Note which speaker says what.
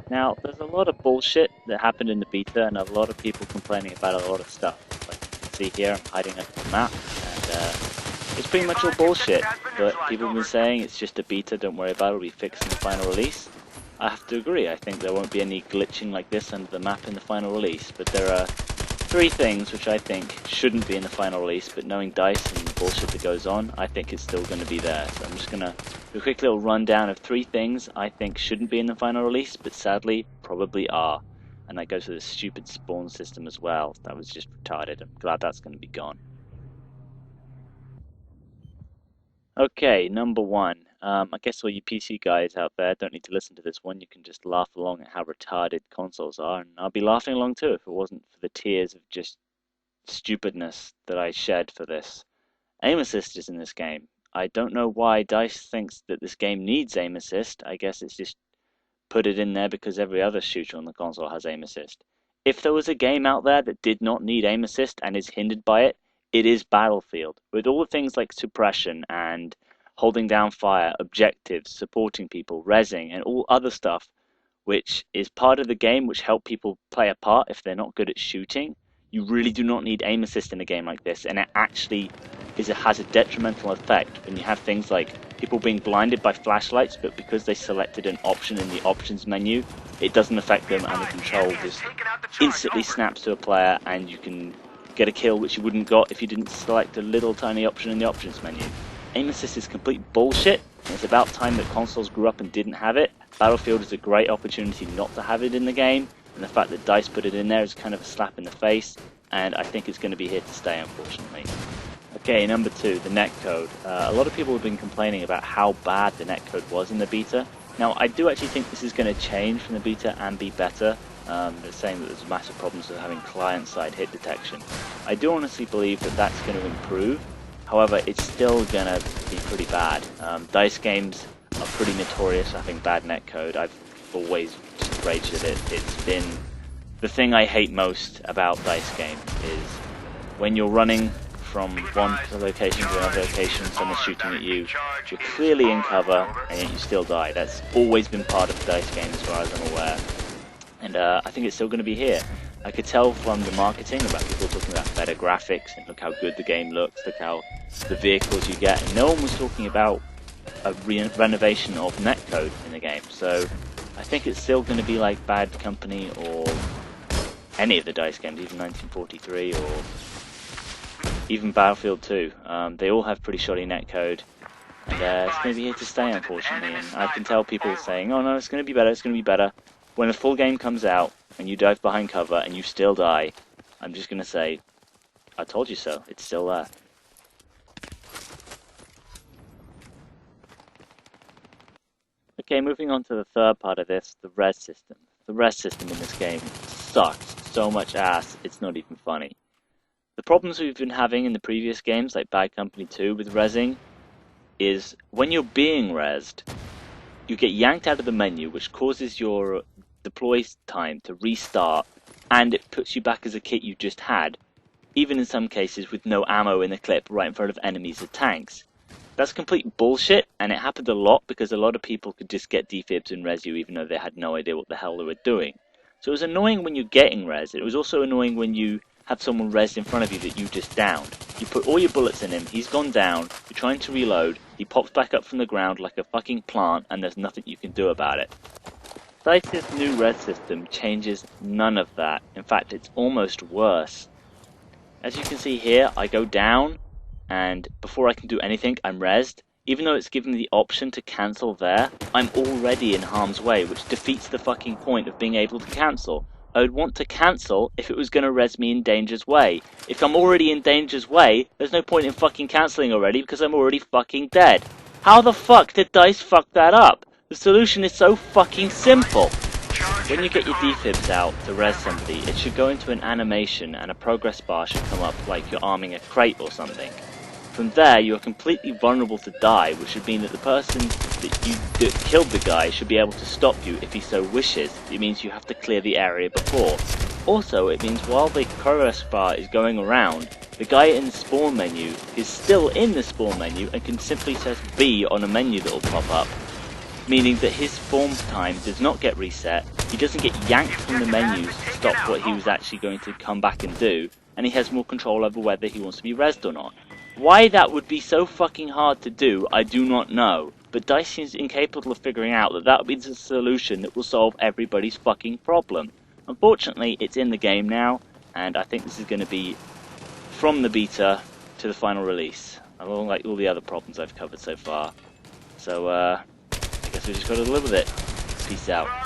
Speaker 1: Now, there's a lot of bullshit that happened in the beta, and a lot of people complaining about a lot of stuff. Like you can see here, I'm hiding under the map, and it's pretty much all bullshit. But people have been saying it's just a beta, don't worry about it, it'll be fixed in the final release. I have to agree, I think there won't be any glitching like this under the map in the final release, but there are three things which I think shouldn't be in the final release, but knowing DICE and the bullshit that goes on, I think it's still going to be there. So I'm just going to do a quick little rundown of three things I think shouldn't be in the final release, but sadly probably are. And that goes for the stupid spawn system as well. That was just retarded. I'm glad that's going to be gone. Okay, number one. I guess all you PC guys out there don't need to listen to this one. You can just laugh along at how retarded consoles are, and I'll be laughing along too if it wasn't for the tears of just stupidness that I shed for this. Aim assist is in this game. I don't know why DICE thinks that this game needs aim assist. I guess it's just put it in there because every other shooter on the console has aim assist. If there was a game out there that did not need aim assist and is hindered by it, it is Battlefield. With all the things like suppression and holding down fire, objectives, supporting people, rezzing, and all other stuff, which is part of the game which help people play a part if they're not good at shooting. You really do not need aim assist in a game like this, and it actually has a detrimental effect when you have things like people being blinded by flashlights, but because they selected an option in the options menu, it doesn't affect them, and the control just instantly snaps to a player, and you can get a kill which you wouldn't got if you didn't select a little tiny option in the options menu. Aim assist is complete bullshit, and it's about time that consoles grew up and didn't have it. Battlefield is a great opportunity not to have it in the game, and the fact that DICE put it in there is kind of a slap in the face, and I think it's going to be here to stay, unfortunately. Okay, number two, the netcode. A lot of people have been complaining about how bad the netcode was in the beta. Now, I do actually think this is going to change from the beta and be better. They're saying that there's massive problems with having client-side hit detection. I do honestly believe that that's going to improve. However, it's still going to be pretty bad. DICE games are pretty notorious for having bad netcode. I've always just raged at it. It's been the thing I hate most about DICE games is when you're running from one location to another location, someone's shooting at you, you're clearly in cover, and yet you still die. That's always been part of DICE games as far as I'm aware. And I think it's still going to be here. I could tell from the marketing about people talking about better graphics, and look how good the game looks, look how the vehicles you get, and no one was talking about a renovation of netcode in the game. So I think it's still going to be like Bad Company or any of the DICE games, even 1943 or even Battlefield 2. They all have pretty shoddy netcode, and it's going to be here to stay, unfortunately. And I can tell people saying, oh no, it's going to be better, it's going to be better. When the full game comes out and you dive behind cover and you still die, I'm just going to say, I told you so, it's still there. Okay, moving on to the third part of this, the res system. The res system in this game sucks so much ass, it's not even funny. The problems we've been having in the previous games, like Bad Company 2 with rezzing, is when you're being rezzed, you get yanked out of the menu, which causes your deploy time to restart, and it puts you back as a kit you just had, even in some cases with no ammo in the clip right in front of enemies or tanks. That's complete bullshit, and it happened a lot because a lot of people could just get defibs and res you even though they had no idea what the hell they were doing. So it was annoying when you're getting res. It was also annoying when you have someone res in front of you that you just downed. You put all your bullets in him, he's gone down, you're trying to reload, he pops back up from the ground like a fucking plant, and there's nothing you can do about it. DICE's new res system changes none of that. In fact, it's almost worse. As you can see here, I go down, and before I can do anything, I'm rezzed. Even though it's given me the option to cancel there, I'm already in harm's way, which defeats the fucking point of being able to cancel. I would want to cancel if it was going to res me in danger's way. If I'm already in danger's way, there's no point in fucking cancelling already because I'm already fucking dead. How the fuck did DICE fuck that up? The solution is so fucking simple. When you get your defibs out to res somebody, it should go into an animation and a progress bar should come up like you're arming a crate or something. From there, you are completely vulnerable to die, which would mean that the person that killed the guy should be able to stop you if he so wishes. It means you have to clear the area before. Also, it means while the progress bar is going around, the guy in the spawn menu is still in the spawn menu and can simply press B on a menu that will pop up. meaning that his form time does not get reset, he doesn't get yanked from the menus to stop what he was actually going to come back and do, and he has more control over whether he wants to be rezzed or not. Why that would be so fucking hard to do, I do not know, but DICE seems incapable of figuring out that that would be the solution that will solve everybody's fucking problem. Unfortunately, it's in the game now, and I think this is going to be from the beta to the final release, along like all the other problems I've covered so far. So, I guess we just got to live with it. Peace out.